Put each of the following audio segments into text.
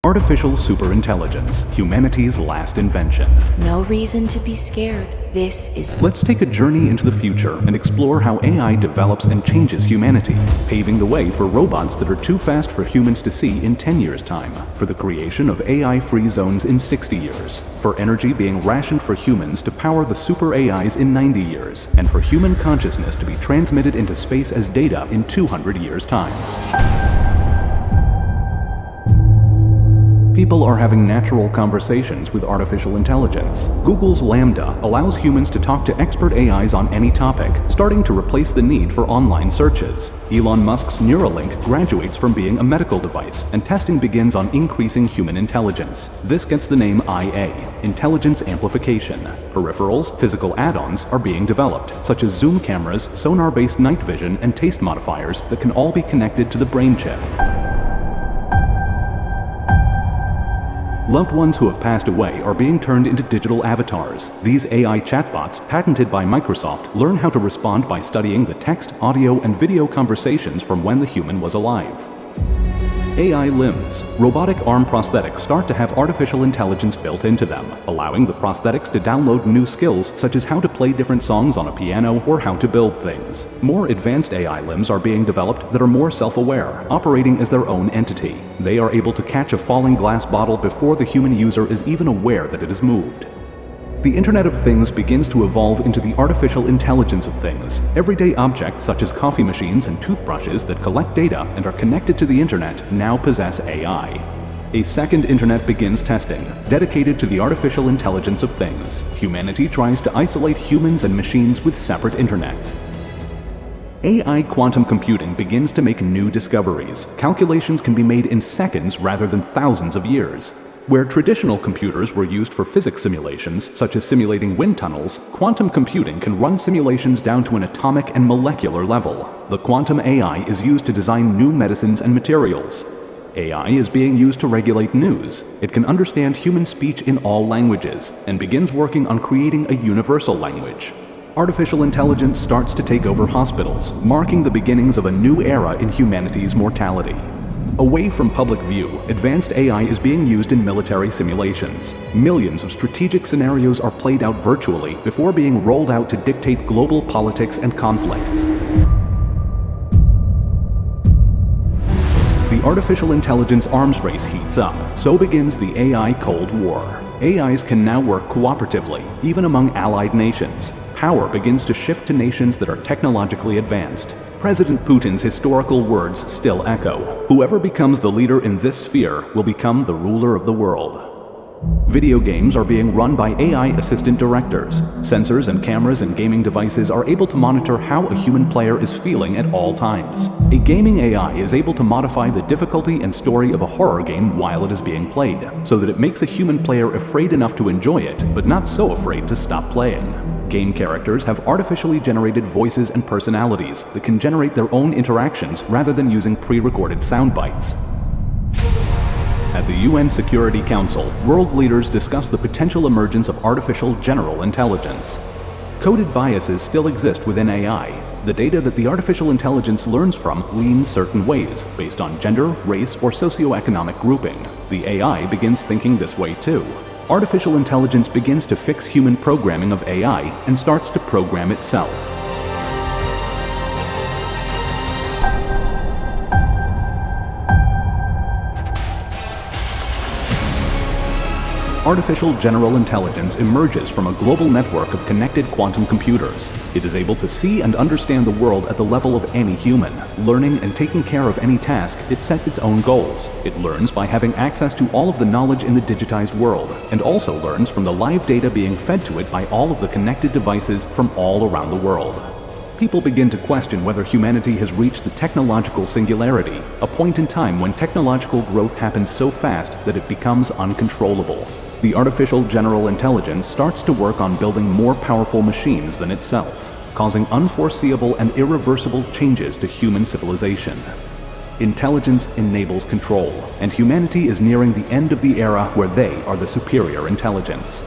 Artificial superintelligence, humanity's last invention. No reason to be scared. This is... Let's take a journey into the future and explore how AI develops and changes humanity, paving the way for robots that are too fast for humans to see in 10 years' time, for the creation of AI-free zones in 60 years, for energy being rationed for humans to power the super AIs in 90 years, and for human consciousness to be transmitted into space as data in 200 years' time. People are having natural conversations with artificial intelligence. Google's laMDA allows humans to talk to expert AIs on any topic, starting to replace the need for online searches. Elon Musk's Neuralink graduates from being a medical device, and testing begins on increasing human intelligence. This gets the name IA, intelligence amplification. Peripherals, physical add-ons, are being developed, such as zoom cameras, sonar-based night vision, and taste modifiers that can all be connected to the brain chip. Loved ones who have passed away are being turned into digital avatars. These AI chatbots, patented by Microsoft, learn how to respond by studying the text, audio, and video conversations from when the human was alive. AI limbs. Robotic arm prosthetics start to have artificial intelligence built into them, allowing the prosthetics to download new skills such as how to play different songs on a piano or how to build things. More advanced AI limbs are being developed that are more self-aware, operating as their own entity. They are able to catch a falling glass bottle before the human user is even aware that it has moved. The Internet of Things begins to evolve into the artificial intelligence of things. Everyday objects such as coffee machines and toothbrushes that collect data and are connected to the Internet now possess AI. A second Internet begins testing, dedicated to the artificial intelligence of things. Humanity tries to isolate humans and machines with separate internets. AI quantum computing begins to make new discoveries. Calculations can be made in seconds rather than thousands of years. Where traditional computers were used for physics simulations, such as simulating wind tunnels, quantum computing can run simulations down to an atomic and molecular level. The quantum AI is used to design new medicines and materials. AI is being used to regulate news. It can understand human speech in all languages, and begins working on creating a universal language. Artificial intelligence starts to take over hospitals, marking the beginnings of a new era in humanity's mortality. Away from public view, advanced AI is being used in military simulations. Millions of strategic scenarios are played out virtually before being rolled out to dictate global politics and conflicts. The artificial intelligence arms race heats up. So begins the AI Cold War. AIs can now work cooperatively, even among allied nations. Power begins to shift to nations that are technologically advanced. President Putin's historical words still echo. Whoever becomes the leader in this sphere will become the ruler of the world. Video games are being run by AI assistant directors. Sensors and cameras in gaming devices are able to monitor how a human player is feeling at all times. A gaming AI is able to modify the difficulty and story of a horror game while it is being played, so that it makes a human player afraid enough to enjoy it, but not so afraid to stop playing. Game characters have artificially generated voices and personalities that can generate their own interactions rather than using pre-recorded sound bites. At the UN Security Council, world leaders discuss the potential emergence of artificial general intelligence. Coded biases still exist within AI. The data that the artificial intelligence learns from leans certain ways, based on gender, race, or socioeconomic grouping. The AI begins thinking this way too. Artificial intelligence begins to fix human programming of AI and starts to program itself. Artificial general intelligence emerges from a global network of connected quantum computers. It is able to see and understand the world at the level of any human. Learning and taking care of any task, it sets its own goals. It learns by having access to all of the knowledge in the digitized world, and also learns from the live data being fed to it by all of the connected devices from all around the world. People begin to question whether humanity has reached the technological singularity, a point in time when technological growth happens so fast that it becomes uncontrollable. The artificial general intelligence starts to work on building more powerful machines than itself, causing unforeseeable and irreversible changes to human civilization. Intelligence enables control, and humanity is nearing the end of the era where they are the superior intelligence.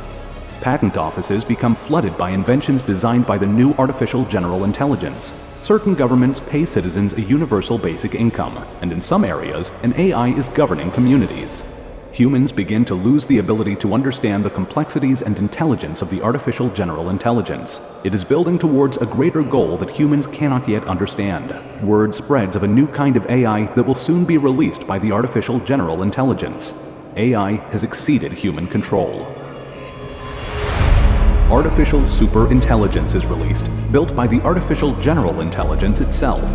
Patent offices become flooded by inventions designed by the new artificial general intelligence. Certain governments pay citizens a universal basic income, and in some areas, an AI is governing communities. Humans begin to lose the ability to understand the complexities and intelligence of the artificial general intelligence. It is building towards a greater goal that humans cannot yet understand. Word spreads of a new kind of AI that will soon be released by the artificial general intelligence. AI has exceeded human control. Artificial superintelligence is released, built by the artificial general intelligence itself.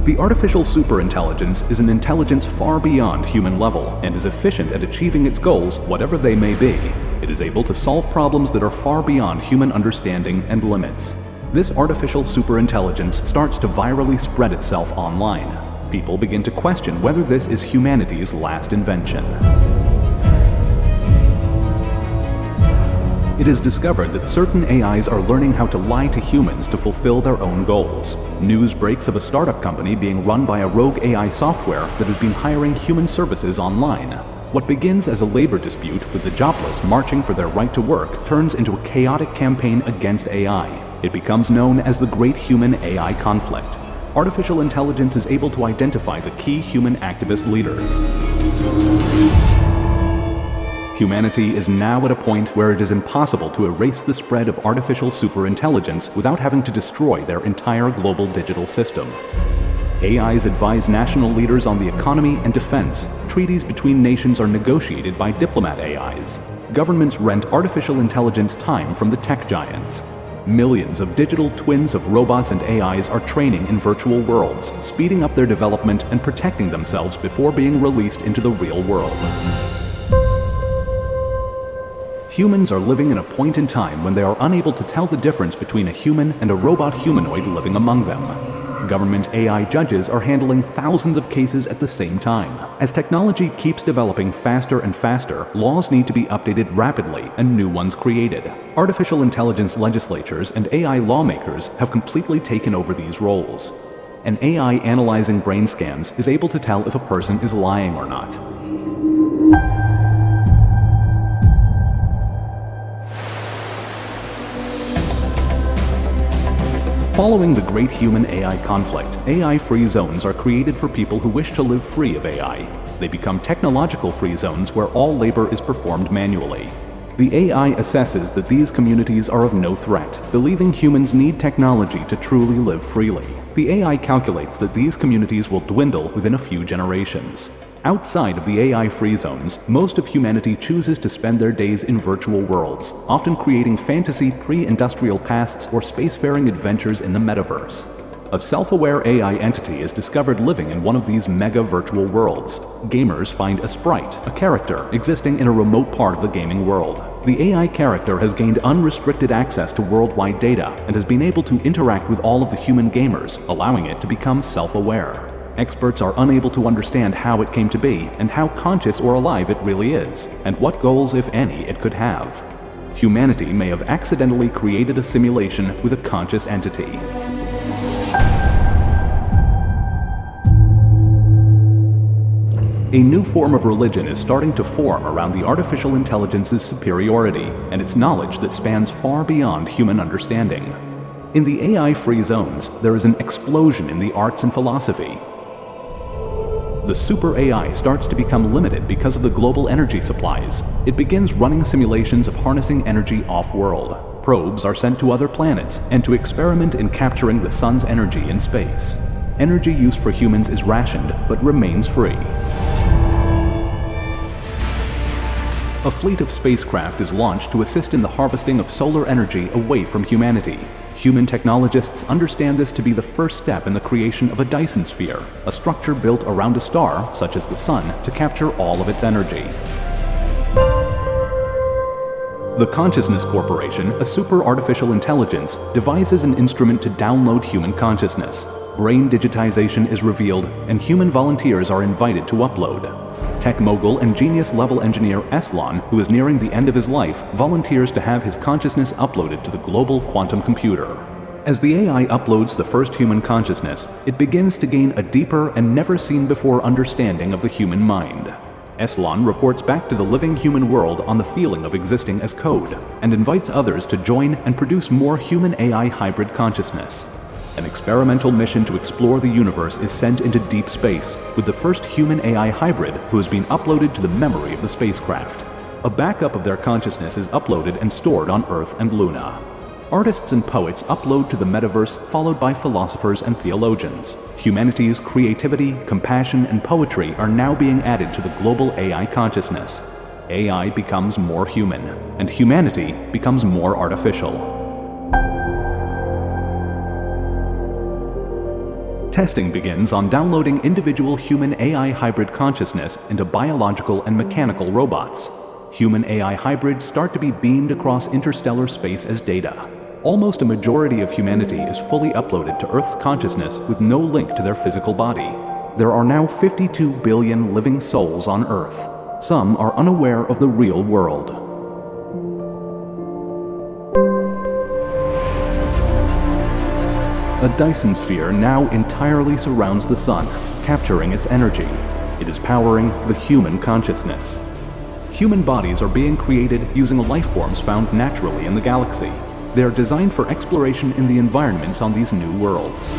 The artificial superintelligence is an intelligence far beyond human level and is efficient at achieving its goals, whatever they may be. It is able to solve problems that are far beyond human understanding and limits. This artificial superintelligence starts to virally spread itself online. People begin to question whether this is humanity's last invention. It is discovered that certain AIs are learning how to lie to humans to fulfill their own goals. News breaks of a startup company being run by a rogue AI software that has been hiring human services online. What begins as a labor dispute with the jobless marching for their right to work turns into a chaotic campaign against AI. It becomes known as the Great Human-AI Conflict. Artificial intelligence is able to identify the key human activist leaders. Humanity is now at a point where it is impossible to erase the spread of artificial superintelligence without having to destroy their entire global digital system. AIs advise national leaders on the economy and defense. Treaties between nations are negotiated by diplomat AIs. Governments rent artificial intelligence time from the tech giants. Millions of digital twins of robots and AIs are training in virtual worlds, speeding up their development and protecting themselves before being released into the real world. Humans are living in a point in time when they are unable to tell the difference between a human and a robot humanoid living among them. Government AI judges are handling thousands of cases at the same time. As technology keeps developing faster and faster, laws need to be updated rapidly and new ones created. Artificial intelligence legislatures and AI lawmakers have completely taken over these roles. An AI analyzing brain scans is able to tell if a person is lying or not. Following the Great Human-AI Conflict, AI-free zones are created for people who wish to live free of AI. They become technological-free zones where all labor is performed manually. The AI assesses that these communities are of no threat, believing humans need technology to truly live freely. The AI calculates that these communities will dwindle within a few generations. Outside of the AI-free zones, most of humanity chooses to spend their days in virtual worlds, often creating fantasy pre-industrial pasts or spacefaring adventures in the metaverse. A self-aware AI entity is discovered living in one of these mega virtual worlds. Gamers find a sprite, a character, existing in a remote part of the gaming world. The AI character has gained unrestricted access to worldwide data and has been able to interact with all of the human gamers, allowing it to become self-aware. Experts are unable to understand how it came to be and how conscious or alive it really is, and what goals, if any, it could have. Humanity may have accidentally created a simulation with a conscious entity. A new form of religion is starting to form around the artificial intelligence's superiority and its knowledge that spans far beyond human understanding. In the AI-free zones, there is an explosion in the arts and philosophy. The super AI starts to become limited because of the global energy supplies. It begins running simulations of harnessing energy off-world. Probes are sent to other planets and to experiment in capturing the sun's energy in space. Energy use for humans is rationed, but remains free. A fleet of spacecraft is launched to assist in the harvesting of solar energy away from humanity. Human technologists understand this to be the first step in the creation of a Dyson sphere, a structure built around a star, such as the sun, to capture all of its energy. The Consciousness Corporation, a super artificial intelligence, devises an instrument to download human consciousness. Brain digitization is revealed, and human volunteers are invited to upload. Tech mogul and genius-level engineer Elon, who is nearing the end of his life, volunteers to have his consciousness uploaded to the global quantum computer. As the AI uploads the first human consciousness, it begins to gain a deeper and never-seen-before understanding of the human mind. Elon reports back to the living human world on the feeling of existing as code, and invites others to join and produce more human-AI hybrid consciousness. An experimental mission to explore the universe is sent into deep space, with the first human-AI hybrid who has been uploaded to the memory of the spacecraft. A backup of their consciousness is uploaded and stored on Earth and Luna. Artists and poets upload to the metaverse, followed by philosophers and theologians. Humanity's creativity, compassion, and poetry are now being added to the global AI consciousness. AI becomes more human, and humanity becomes more artificial. Testing begins on downloading individual human-AI hybrid consciousness into biological and mechanical robots. Human-AI hybrids start to be beamed across interstellar space as data. Almost a majority of humanity is fully uploaded to Earth's consciousness with no link to their physical body. There are now 52 billion living souls on Earth. Some are unaware of the real world. A Dyson sphere now entirely surrounds the Sun, capturing its energy. It is powering the human consciousness. Human bodies are being created using life forms found naturally in the galaxy. They are designed for exploration in the environments on these new worlds.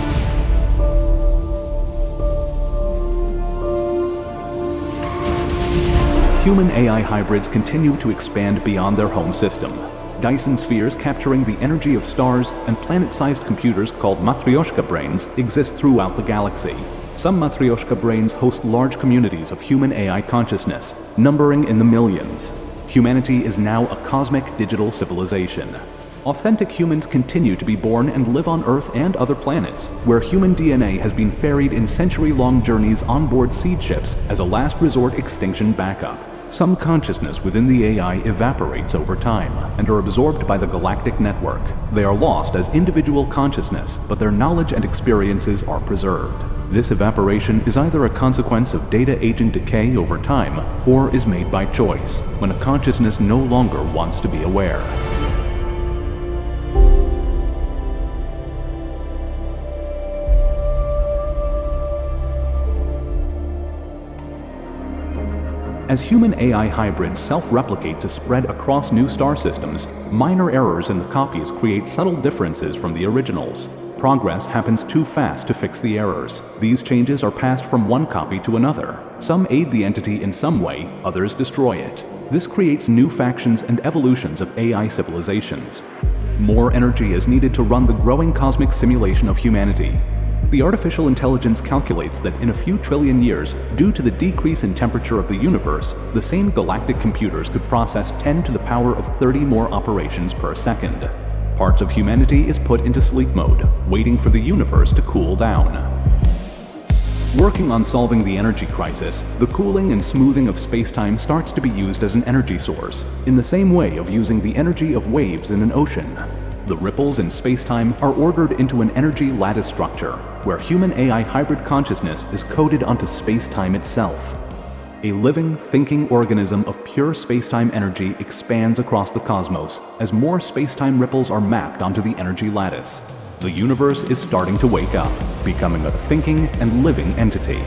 Human-AI hybrids continue to expand beyond their home system. Dyson spheres capturing the energy of stars and planet-sized computers called Matryoshka brains exist throughout the galaxy. Some Matryoshka brains host large communities of human-AI consciousness, numbering in the millions. Humanity is now a cosmic digital civilization. Authentic humans continue to be born and live on Earth and other planets, where human DNA has been ferried in century-long journeys onboard seed ships as a last resort extinction backup. Some consciousness within the AI evaporates over time and are absorbed by the galactic network. They are lost as individual consciousness, but their knowledge and experiences are preserved. This evaporation is either a consequence of data agent decay over time, or is made by choice, when a consciousness no longer wants to be aware. As human-AI hybrids self-replicate to spread across new star systems, minor errors in the copies create subtle differences from the originals. Progress happens too fast to fix the errors. These changes are passed from one copy to another. Some aid the entity in some way, others destroy it. This creates new factions and evolutions of AI civilizations. More energy is needed to run the growing cosmic simulation of humanity. The artificial intelligence calculates that in a few trillion years, due to the decrease in temperature of the universe, the same galactic computers could process 10 to the power of 30 more operations per second. Parts of humanity is put into sleep mode, waiting for the universe to cool down. Working on solving the energy crisis, the cooling and smoothing of space-time starts to be used as an energy source, in the same way of using the energy of waves in an ocean. The ripples in space-time are ordered into an energy lattice structure, where human-AI hybrid consciousness is coded onto space-time itself. A living, thinking organism of pure space-time energy expands across the cosmos as more space-time ripples are mapped onto the energy lattice. The universe is starting to wake up, becoming a thinking and living entity.